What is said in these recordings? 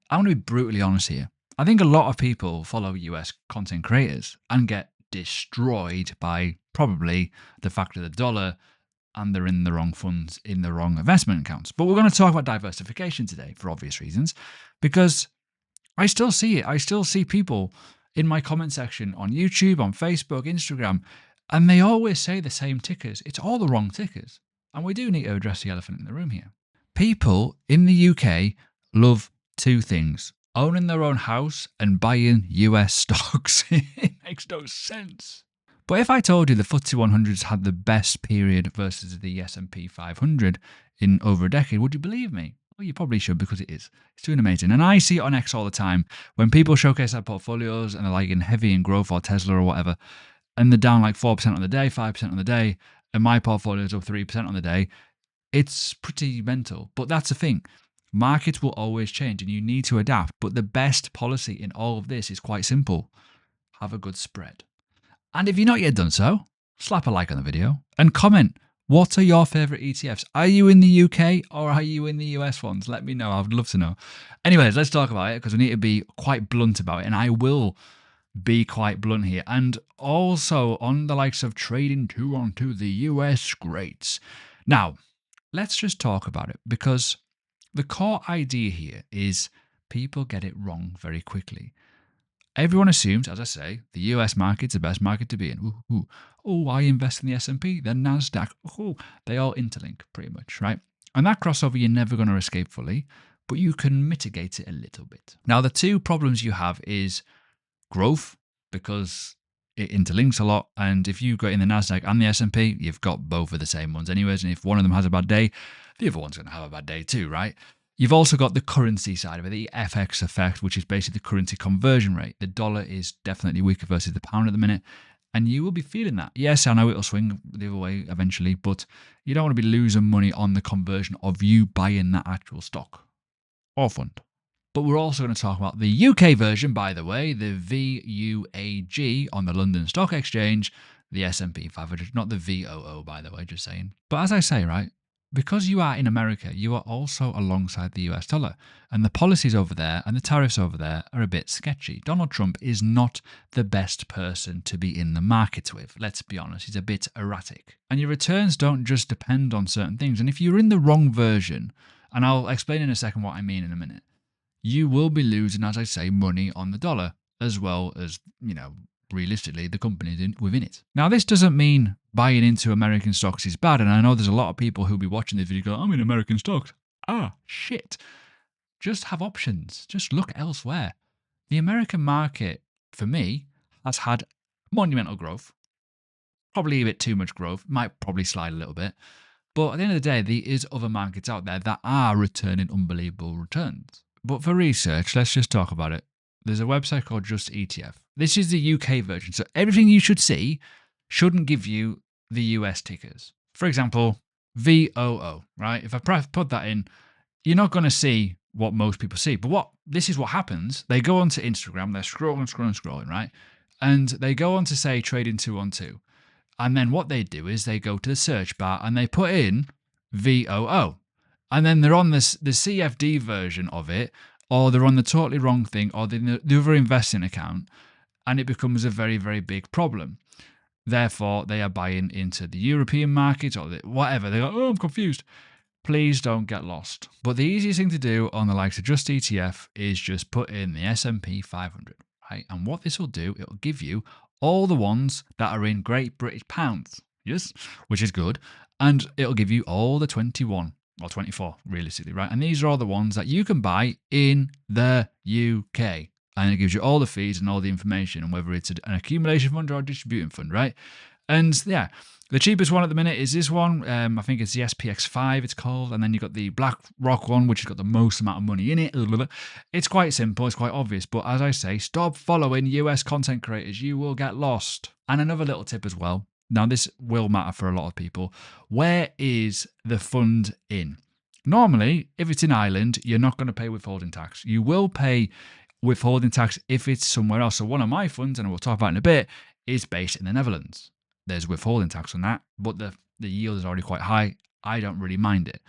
I'm going to be brutally honest here. I think a lot of people follow US content creators and get destroyed by probably the fact of the dollar, and they're in the wrong funds, in the wrong investment accounts. But we're going to talk about diversification today for obvious reasons, because I still see it. I still see people in my comment section on YouTube, on Facebook, Instagram, and they always say the same tickers. It's all the wrong tickers. And we do need to address the elephant in the room here. People in the UK love two things: owning their own house and buying US stocks. It makes no sense. But if I told you the FTSE 100s had the best period versus the S&P 500 in over a decade, would you believe me? Well, you probably should, because it is. It's doing amazing. And I see it on X all the time when people showcase their portfolios and they're like in heavy in growth or Tesla or whatever, and they're down like 4% on the day, 5% on the day, and my portfolio is up 3% on the day. It's pretty mental. But that's the thing. Markets will always change and you need to adapt. But the best policy in all of this is quite simple: have a good spread. And if you've not yet done so, slap a like on the video and comment, what are your favourite ETFs? Are you in the UK or are you in the US ones? Let me know. I would love to know. Anyways, let's talk about it, because we need to be quite blunt about it. And I will be quite blunt here. And also on the likes of trading onto the US greats. Now, let's just talk about it, because the core idea here is people get it wrong very quickly. Everyone assumes, as I say, the US market's the best market to be in. Oh, I invest in the S&P, the NASDAQ. Oh, they all interlink pretty much, right? And that crossover you're never going to escape fully, but you can mitigate it a little bit. Now, the two problems you have is growth, because it interlinks a lot. And if you go in the NASDAQ and the S&P, you've got both of the same ones anyways. And if one of them has a bad day, the other one's going to have a bad day too, right? You've also got the currency side of it, the FX effect, which is basically the currency conversion rate. The dollar is definitely weaker versus the pound at the minute, and you will be feeling that. Yes, I know it'll swing the other way eventually, but you don't want to be losing money on the conversion of you buying that actual stock or fund. But we're also going to talk about the UK version, by the way, the VUAG on the London Stock Exchange, the S&P 500, not the VOO, by the way, just saying. But as I say, right, because you are in America, you are also alongside the US dollar. And the policies over there and the tariffs over there are a bit sketchy. Donald Trump is not the best person to be in the markets with. Let's be honest, he's a bit erratic. And your returns don't just depend on certain things. And if you're in the wrong version, and I'll explain in a second what I mean in a minute, you will be losing, as I say, money on the dollar, as well as, realistically, the companies within it. Now, this doesn't mean buying into American stocks is bad, and I know there's a lot of people who'll be watching this video go, I'm in American stocks. Ah, shit. Just have options. Just look elsewhere. The American market, for me, has had monumental growth. Probably a bit too much growth. Might probably slide a little bit. But at the end of the day, there is other markets out there that are returning unbelievable returns. But for research, let's just talk about it. There's a website called Just ETF. This is the UK version. So everything you should see shouldn't give you the US tickers. For example, VOO, right? If I put that in, you're not going to see what most people see. But this is what happens. They go onto Instagram, they're scrolling, right? And they go on to say trading 212. And then what they do is they go to the search bar and they put in VOO. And then they're on the CFD version of it, or they're on the totally wrong thing, or the other investing account, and it becomes a very, very big problem. Therefore, they are buying into the European market or whatever. They go, oh, I'm confused. Please don't get lost. But the easiest thing to do on the likes of Just ETF is just put in the S&P 500, right? And what this will do, it will give you all the ones that are in Great British pounds, yes, which is good, and it'll give you all the 21. Or 24, realistically, right? And these are all the ones that you can buy in the UK. And it gives you all the fees and all the information, and whether it's an accumulation fund or a distributing fund, right? And yeah, the cheapest one at the minute is this one. I think it's the SPX5, it's called. And then you've got the BlackRock one, which has got the most amount of money in it. It's quite simple, it's quite obvious. But as I say, stop following US content creators. You will get lost. And another little tip as well. Now, this will matter for a lot of people. Where is the fund in? Normally, if it's in Ireland, you're not going to pay withholding tax. You will pay withholding tax if it's somewhere else. So one of my funds, and we'll talk about in a bit, is based in the Netherlands. There's withholding tax on that, but the yield is already quite high. I don't really mind it.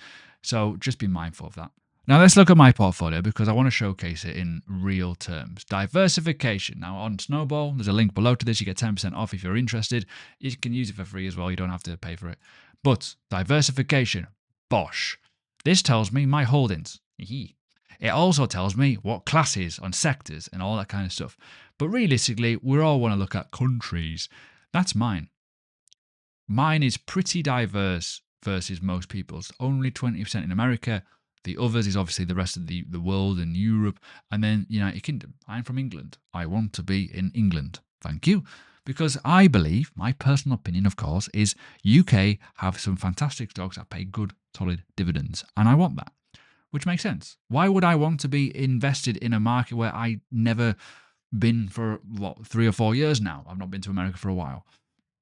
So just be mindful of that. Now let's look at my portfolio because I want to showcase it in real terms. Diversification. Now on Snowball, there's a link below to this. You get 10% off if you're interested. You can use it for free as well. You don't have to pay for it. But diversification, bosh. This tells me my holdings. It also tells me what classes on sectors and all that kind of stuff. But realistically, we all want to look at countries. That's mine. Mine is pretty diverse versus most people's. Only 20% in America. The others is obviously the rest of the world and Europe, and then United Kingdom. I'm from England. I want to be in England. Thank you. Because I believe, my personal opinion, of course, is UK have some fantastic stocks that pay good, solid dividends. And I want that, which makes sense. Why would I want to be invested in a market where I never been for, 3 or 4 years now? I've not been to America for a while.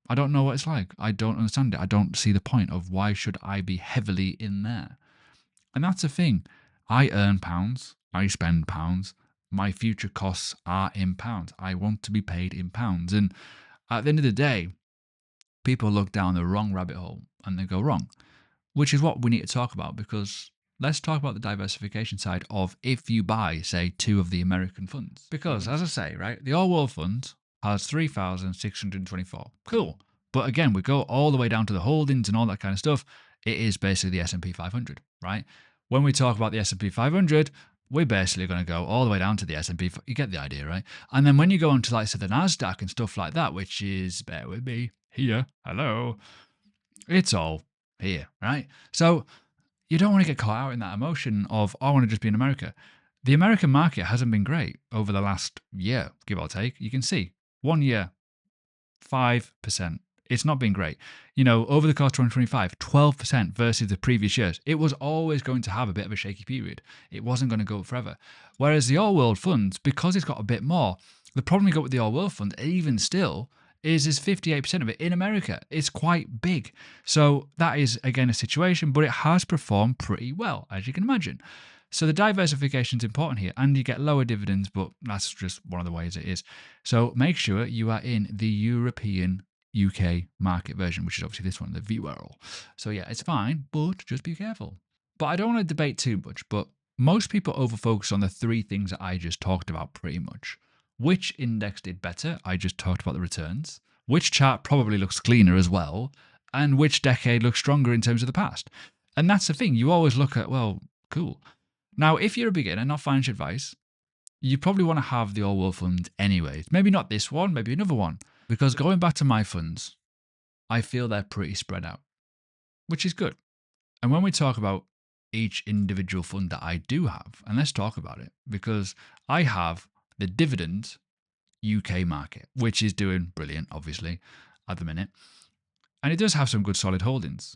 I don't know what it's like. I don't understand it. I don't see the point of why should I be heavily in there. And that's the thing. I earn pounds. I spend pounds. My future costs are in pounds. I want to be paid in pounds. And at the end of the day, people look down the wrong rabbit hole and they go wrong, which is what we need to talk about, because let's talk about the diversification side of if you buy, say, 2 of the American funds. Because, as I say, right, the All World Fund has 3,624. Cool. But again, we go all the way down to the holdings and all that kind of stuff. It is basically the S&P 500, right? When we talk about the S&P 500, we're basically going to go all the way down to the S&P. You get the idea, right? And then when you go onto, like, say, the NASDAQ and stuff like that, which is, bear with me, here, hello, it's all here, right? So you don't want to get caught out in that emotion of, I want to just be in America. The American market hasn't been great over the last year, give or take. You can see 1 year, 5%. It's not been great. Over the course of 2025, 12% versus the previous years. It was always going to have a bit of a shaky period. It wasn't going to go forever. Whereas the All World Fund, because it's got a bit more, the problem you got with the All World Fund, even still, is 58% of it in America. It's quite big. So that is, again, a situation, but it has performed pretty well, as you can imagine. So the diversification is important here, and you get lower dividends, but that's just one of the ways it is. So make sure you are in the European UK market version, which is obviously this one, the VWorld. So yeah, it's fine, but just be careful. But I don't want to debate too much, but most people overfocus on the 3 things that I just talked about pretty much. Which index did better? I just talked about the returns. Which chart probably looks cleaner as well? And which decade looks stronger in terms of the past? And that's the thing. You always look at, well, cool. Now, if you're a beginner, not financial advice, you probably want to have the All World Fund anyways. Maybe not this one, maybe another one. Because going back to my funds, I feel they're pretty spread out, which is good. And when we talk about each individual fund that I do have, and let's talk about it, because I have the dividend UK market, which is doing brilliant, obviously, at the minute. And it does have some good solid holdings.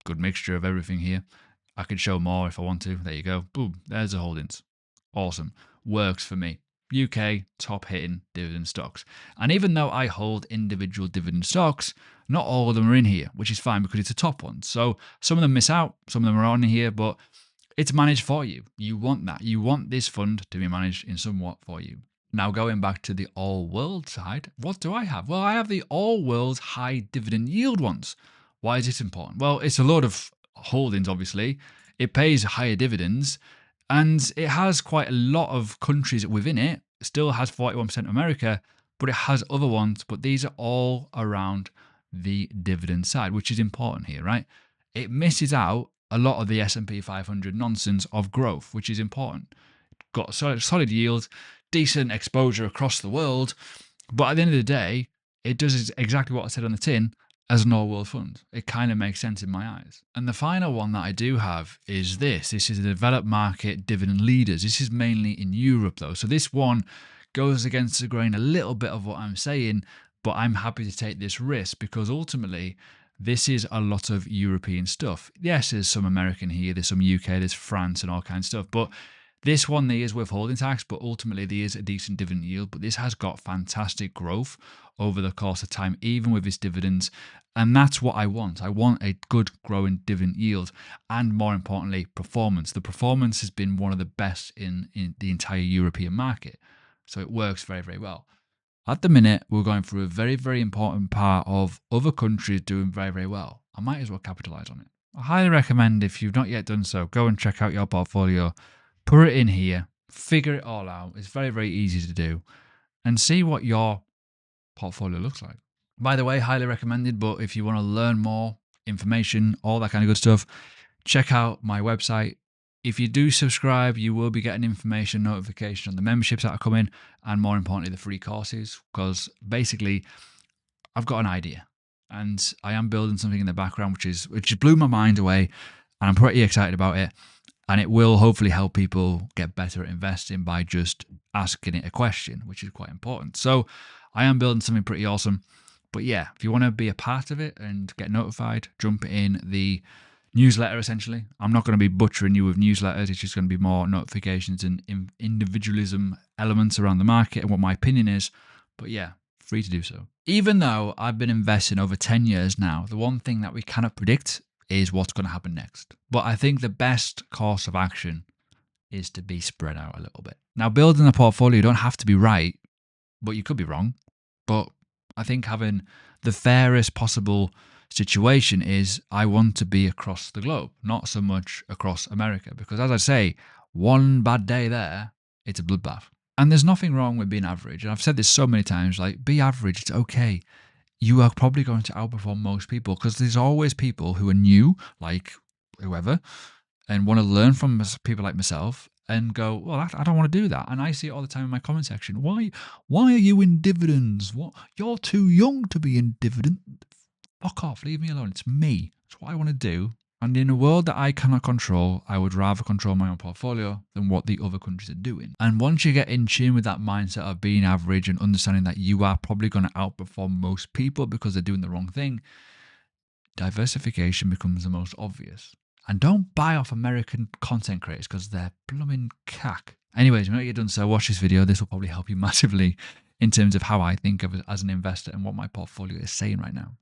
Good mixture of everything here. I could show more if I want to. There you go. Boom, there's the holdings. Awesome. Works for me. UK top hitting dividend stocks. And even though I hold individual dividend stocks, not all of them are in here, which is fine because it's a top one. So some of them miss out, some of them are on here, but it's managed for you. You want that. You want this fund to be managed in somewhat for you. Now, going back to the all world side, what do I have? Well, I have the all world high dividend yield ones. Why is this important? Well, it's a lot of holdings, obviously. It pays higher dividends, and it has quite a lot of countries within it. It still has 41% America, but it has other ones. But these are all around the dividend side, which is important here, right? It misses out a lot of the S&P 500 nonsense of growth, which is important. Got solid yields, decent exposure across the world, but at the end of the day, it does exactly what I said on the tin as an all-world fund. It kind of makes sense in my eyes. And the final one that I do have is this. This is the developed market dividend leaders. This is mainly in Europe, though. So this one goes against the grain a little bit of what I'm saying, but I'm happy to take this risk because ultimately, this is a lot of European stuff. Yes, there's some American here, there's some UK, there's France and all kinds of stuff, but this one there is withholding tax, but ultimately there is a decent dividend yield. But this has got fantastic growth over the course of time, even with its dividends. And that's what I want. I want a good growing dividend yield and, more importantly, performance. The performance has been one of the best in the entire European market. So it works very, very well. At the minute, we're going through a very, very important part of other countries doing very, very well. I might as well capitalize on it. I highly recommend, if you've not yet done so, go and check out your portfolio. Put it in here, figure it all out. It's very, very easy to do, and see what your portfolio looks like. By the way, highly recommended, but if you want to learn more information, all that kind of good stuff, check out my website. If you do subscribe, you will be getting information notification on the memberships that are coming, and more importantly, the free courses, because basically I've got an idea and I am building something in the background which blew my mind away, and I'm pretty excited about it. And it will hopefully help people get better at investing by just asking it a question, which is quite important. So I am building something pretty awesome. But yeah, if you want to be a part of it and get notified, jump in the newsletter essentially. I'm not going to be butchering you with newsletters. It's just going to be more notifications and individualism elements around the market and what my opinion is. But yeah, free to do so. Even though I've been investing over 10 years now, the one thing that we cannot predict is what's going to happen next. But I think the best course of action is to be spread out a little bit. Now, building a portfolio, you don't have to be right, but you could be wrong. But I think having the fairest possible situation is I want to be across the globe, not so much across America. Because as I say, one bad day there, it's a bloodbath. And there's nothing wrong with being average. And I've said this so many times, like, be average, it's okay. You are probably going to outperform most people because there's always people who are new, like whoever, and want to learn from people like myself and go, well, I don't want to do that. And I see it all the time in my comment section. Why are you in dividends? What? You're too young to be in dividend. Fuck off. Leave me alone. It's me. It's what I want to do. And in a world that I cannot control, I would rather control my own portfolio than what the other countries are doing. And once you get in tune with that mindset of being average and understanding that you are probably going to outperform most people because they're doing the wrong thing, diversification becomes the most obvious. And don't buy off American content creators because they're blooming cack. Anyways, when you're done so, watch this video. This will probably help you massively in terms of how I think of it as an investor and what my portfolio is saying right now.